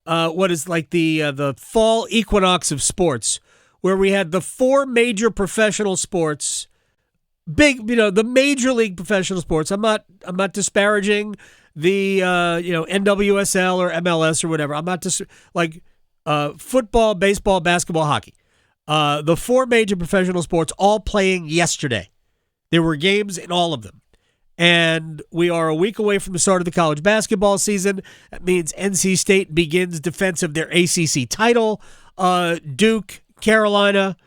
what is like the fall equinox of sports, where we had the four major professional sports, the major league professional sports. I'm not disparaging the NWSL or MLS or whatever. I'm not football, baseball, basketball, hockey. The four major professional sports all playing yesterday. There were games in all of them. And we are a week away from the start of the college basketball season. That means NC State begins defense of their ACC title. Duke, Carolina,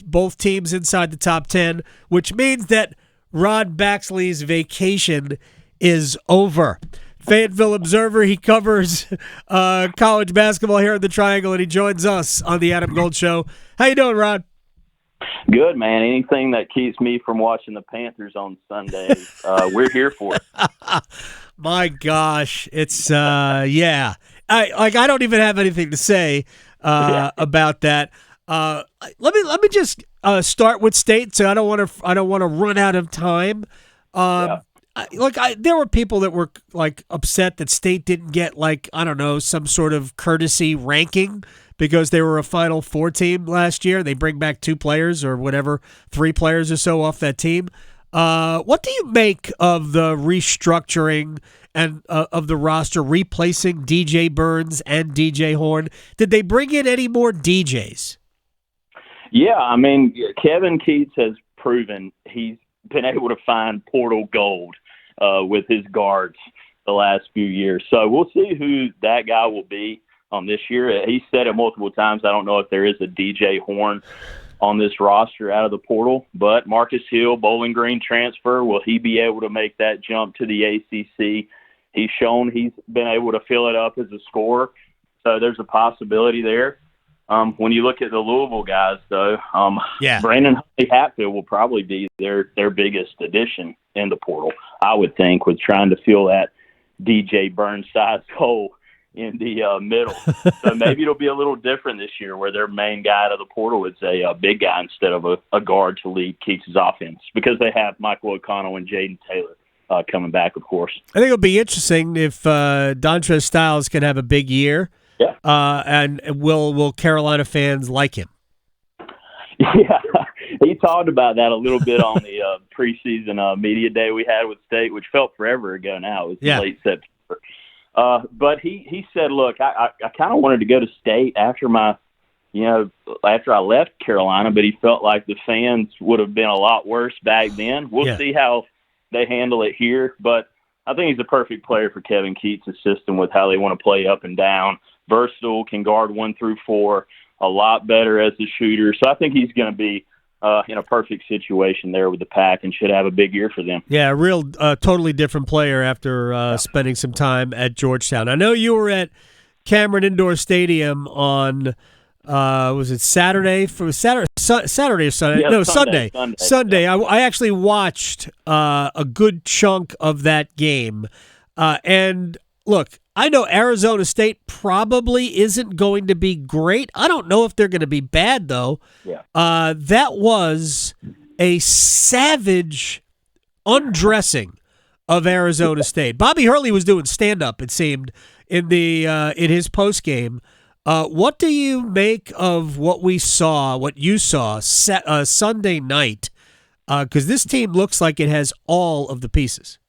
both teams inside the top 10, which means that Rod Baxley's vacation is over. Fayetteville Observer, he covers college basketball here in the Triangle, and he joins us on the Adam Gold Show. How you doing, Rod? Good, man. Anything that keeps me from watching the Panthers on Sundays, we're here for it. My gosh, it's yeah. I don't even have anything to say about that. Let me just start with State, so I don't want to run out of time. There were people that were upset that State didn't get some sort of courtesy ranking because they were a Final Four team last year. They bring back 2 players or whatever, 3 players or so off that team. What do you make of the restructuring and of the roster, replacing DJ Burns and DJ Horn? Did they bring in any more DJs? Yeah, I mean, Kevin Keats has proven he's been able to find portal gold with his guards the last few years. So we'll see who that guy will be this year. He said it multiple times. I don't know if there is a DJ Horn on this roster out of the portal, but Marcus Hill, Bowling Green transfer, will he be able to make that jump to the ACC? He's shown he's been able to fill it up as a scorer, so there's a possibility there. When you look at the Louisville guys, though, Brandon Hatfield will probably be their biggest addition in the portal, I would think, with trying to fill that DJ Burns-sized hole in the middle. So maybe it'll be a little different this year, where their main guy out of the portal is a big guy instead of a guard to lead Keats' offense, because they have Michael O'Connell and Jaden Taylor coming back, of course. I think it'll be interesting if Dontrez Styles can have a big year. Yeah. And will Carolina fans like him? Yeah, he talked about that a little bit on the preseason media day we had with State, which felt forever ago now. It was late September. But he said, look, I kind of wanted to go to State after after I left Carolina, but he felt like the fans would have been a lot worse back then. We'll see how they handle it here, but I think he's a perfect player for Kevin Keats' system with how they want to play up and down. Versatile, can guard 1 through 4, a lot better as a shooter. So I think he's going to be in a perfect situation there with the Pack and should have a big year for them. Yeah, a real totally different player after spending some time at Georgetown. I know you were at Cameron Indoor Stadium on was it Saturday? Saturday or Sunday? Yeah, no, Sunday. I actually watched a good chunk of that game. And look, I know Arizona State probably isn't going to be great. I don't know if they're going to be bad, though. Yeah. That was a savage undressing of Arizona State. Bobby Hurley was doing stand-up, it seemed, in his postgame. What do you make of what you saw Sunday night? Because this team looks like it has all of the pieces.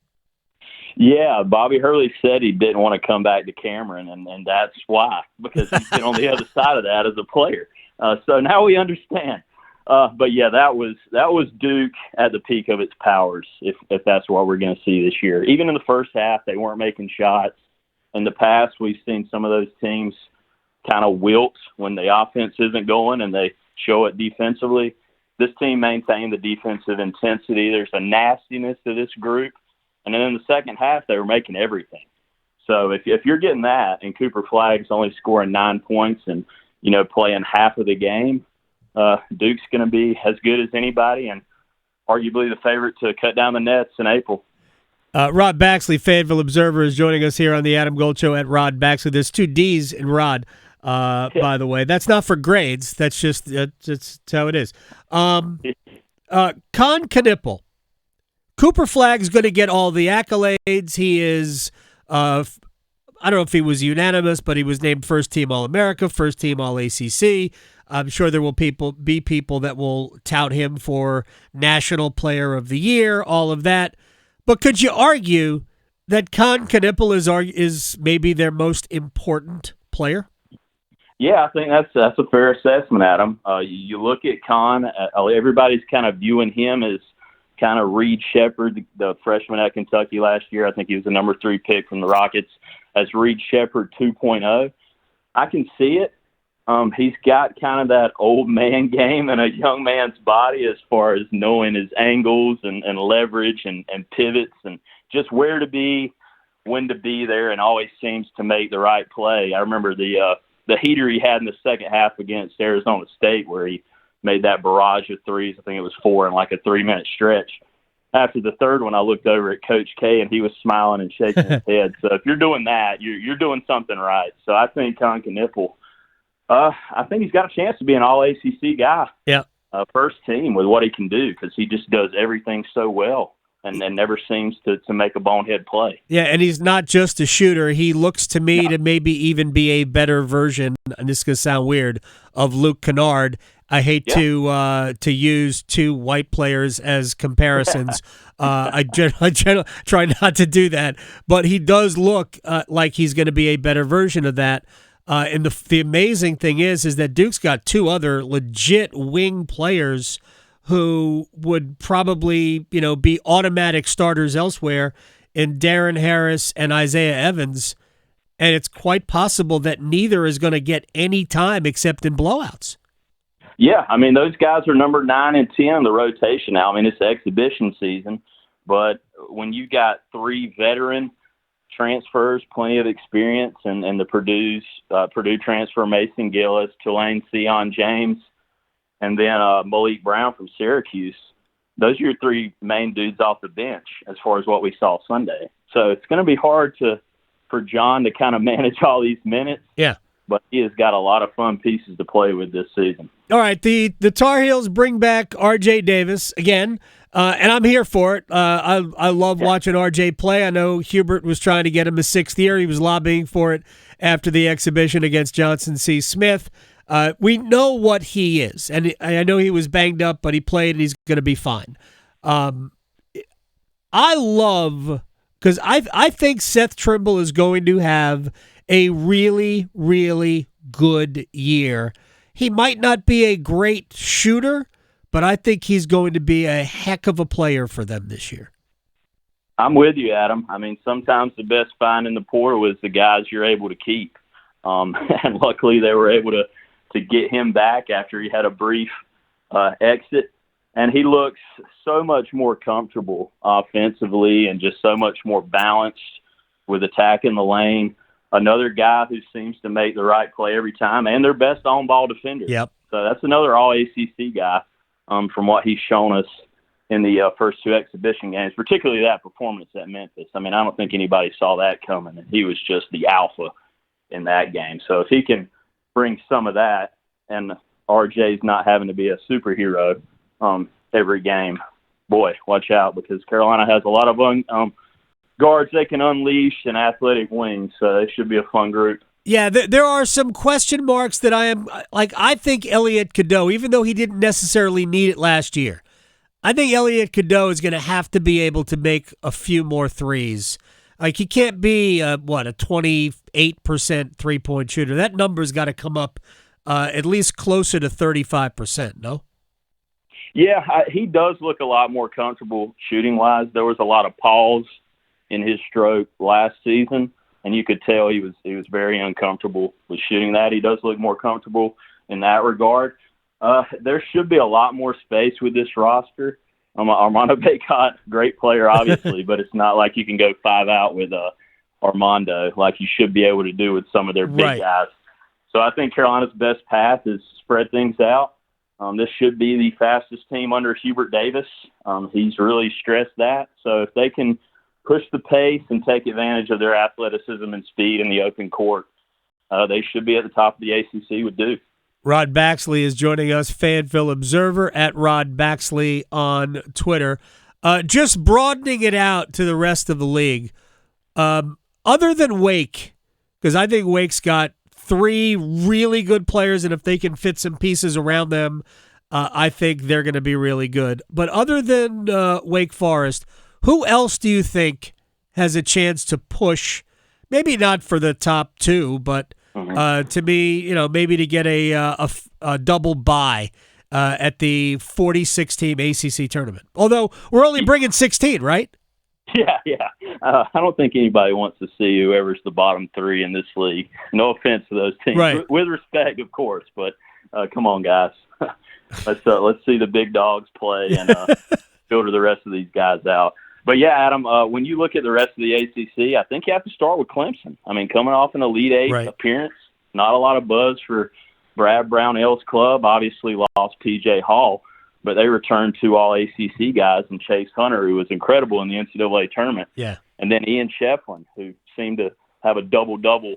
Yeah, Bobby Hurley said he didn't want to come back to Cameron, and that's why, because he's been on the other side of that as a player. So now we understand. But yeah, that was Duke at the peak of its powers, if that's what we're going to see this year. Even in the first half, they weren't making shots. In the past, we've seen some of those teams kind of wilt when the offense isn't going and they show it defensively. This team maintained the defensive intensity. There's a nastiness to this group. And then in the second half, they were making everything. So if you're getting that and Cooper Flagg's only scoring 9 points and, playing half of the game, Duke's going to be as good as anybody and arguably the favorite to cut down the nets in April. Rod Baxley, Fayetteville Observer, is joining us here on the Adam Gold Show at Rod Baxley. There's 2 D's in Rod, by the way. That's not for grades. That's just that's how it is. Con Knipple. Cooper Flagg's going to get all the accolades. He is I don't know if he was unanimous, but he was named first team All-America, first team All-ACC. I'm sure there will be people that will tout him for National Player of the Year, all of that. But could you argue that Con Knippel is maybe their most important player? Yeah, I think that's a fair assessment, Adam. You look at Con, everybody's kind of viewing him as kind of Reed Shepherd, the freshman at Kentucky last year. I think he was the number 3 pick from the Rockets, as Reed Shepherd 2.0. I can see it. He's got kind of that old man game in a young man's body as far as knowing his angles and leverage and pivots and just where to be, when to be there, and always seems to make the right play. I remember the heater he had in the second half against Arizona State where he made that barrage of threes. I think it was 4 in like a 3-minute stretch. After the third one, I looked over at Coach K, and he was smiling and shaking his head. So if you're doing that, you're doing something right. So I think Con Knippel, I think he's got a chance to be an All-ACC guy. Yeah. First team with what he can do, because he just does everything so well and never seems to make a bonehead play. Yeah, and he's not just a shooter. He looks to me to maybe even be a better version, and this is going to sound weird, of Luke Kennard. I hate to use 2 white players as comparisons. I generally try not to do that, but he does look like he's going to be a better version of that. And the amazing thing is that Duke's got 2 other legit wing players who would probably be automatic starters elsewhere in Darren Harris and Isaiah Evans, and it's quite possible that neither is going to get any time except in blowouts. Yeah, I mean, those guys are number 9 and 10 in the rotation now. I mean, it's exhibition season, but when you got 3 veteran transfers, plenty of experience, and the Purdue transfer, Mason Gillis, Tulane Sion James, and then Malik Brown from Syracuse, those are your 3 main dudes off the bench as far as what we saw Sunday. So it's going to be hard for John to kind of manage all these minutes. Yeah. But he has got a lot of fun pieces to play with this season. All right, the Tar Heels bring back R.J. Davis again, and I'm here for it. I love watching R.J. play. I know Hubert was trying to get him a 6th year. He was lobbying for it after the exhibition against Johnson C. Smith. We know what he is, and I know he was banged up, but he played, and he's going to be fine. I love, because I think Seth Trimble is going to have a really, really good year. He might not be a great shooter, but I think he's going to be a heck of a player for them this year. I'm with you, Adam. I mean, sometimes the best find in the portal is the guys you're able to keep. And luckily they were able to get him back after he had a brief exit. And he looks so much more comfortable offensively and just so much more balanced with attacking the lane. Another guy who seems to make the right play every time, and their best on-ball defender. Yep. So that's another All-ACC guy from what he's shown us in the first 2 exhibition games, particularly that performance at Memphis. I mean, I don't think anybody saw that coming, and he was just the alpha in that game. So if he can bring some of that, and RJ's not having to be a superhero every game, boy, watch out, because Carolina has a lot of guards they can unleash and athletic wings, so it should be a fun group. Yeah, there are some question marks that I think Elliot Cadeau, even though he didn't necessarily need it last year, I think Elliot Cadeau is going to have to be able to make a few more threes. Like, he can't be, a 28% three-point shooter. That number's got to come up at least closer to 35%, no? Yeah, he does look a lot more comfortable shooting-wise. There was a lot of pause in his stroke last season, and you could tell he was very uncomfortable with shooting that. He does look more comfortable in that regard. There should be a lot more space with this roster. Armando Bacot, great player, obviously, but it's not like you can go 5 out with Armando like you should be able to do with some of their big guys. So I think Carolina's best path is spread things out. This should be the fastest team under Hubert Davis. He's really stressed that. So if they can push the pace and take advantage of their athleticism and speed in the open court, they should be at the top of the ACC with Duke. Rod Baxley is joining us, Fayetteville Observer, at Rod Baxley on Twitter. Just broadening it out to the rest of the league. Other than Wake, because I think Wake's got 3 really good players, and if they can fit some pieces around them, I think they're going to be really good. But other than Wake Forest, who else do you think has a chance to push, maybe not for the top 2, but to me, maybe to get a double bye at the 46-team ACC tournament? Although we're only bringing 16, right? Yeah. I don't think anybody wants to see whoever's the bottom 3 in this league. No offense to those teams, right. With respect, of course. But come on, guys, let's see the big dogs play and filter the rest of these guys out. But yeah, Adam, when you look at the rest of the ACC, I think you have to start with Clemson. I mean, coming off an Elite Eight appearance, not a lot of buzz for Brad Brownell's club. Obviously, lost P.J. Hall. But they returned 2 all-ACC guys and Chase Hunter, who was incredible in the NCAA tournament. Yeah. And then Ian Shefflin, who seemed to have a double-double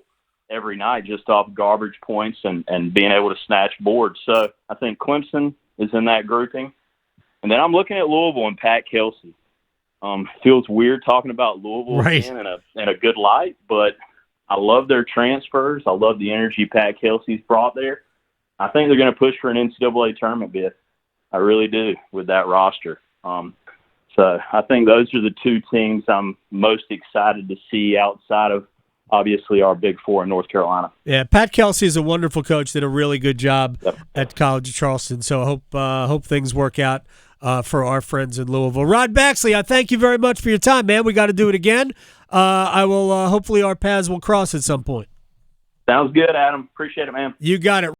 every night just off garbage points and being able to snatch boards. So I think Clemson is in that grouping. And then I'm looking at Louisville and Pat Kelsey. Feels weird talking about Louisville again in a good light, but I love their transfers. I love the energy Pat Kelsey's brought there. I think they're going to push for an NCAA tournament bid. I really do with that roster. So I think those are the 2 teams I'm most excited to see outside of, obviously, our Big 4 in North Carolina. Yeah, Pat Kelsey is a wonderful coach, did a really good job at College of Charleston. So I hope things work out for our friends in Louisville. Rod Baxley, I thank you very much for your time, man. We got to do it again. I will hopefully our paths will cross at some point. Sounds good, Adam. Appreciate it, man. You got it.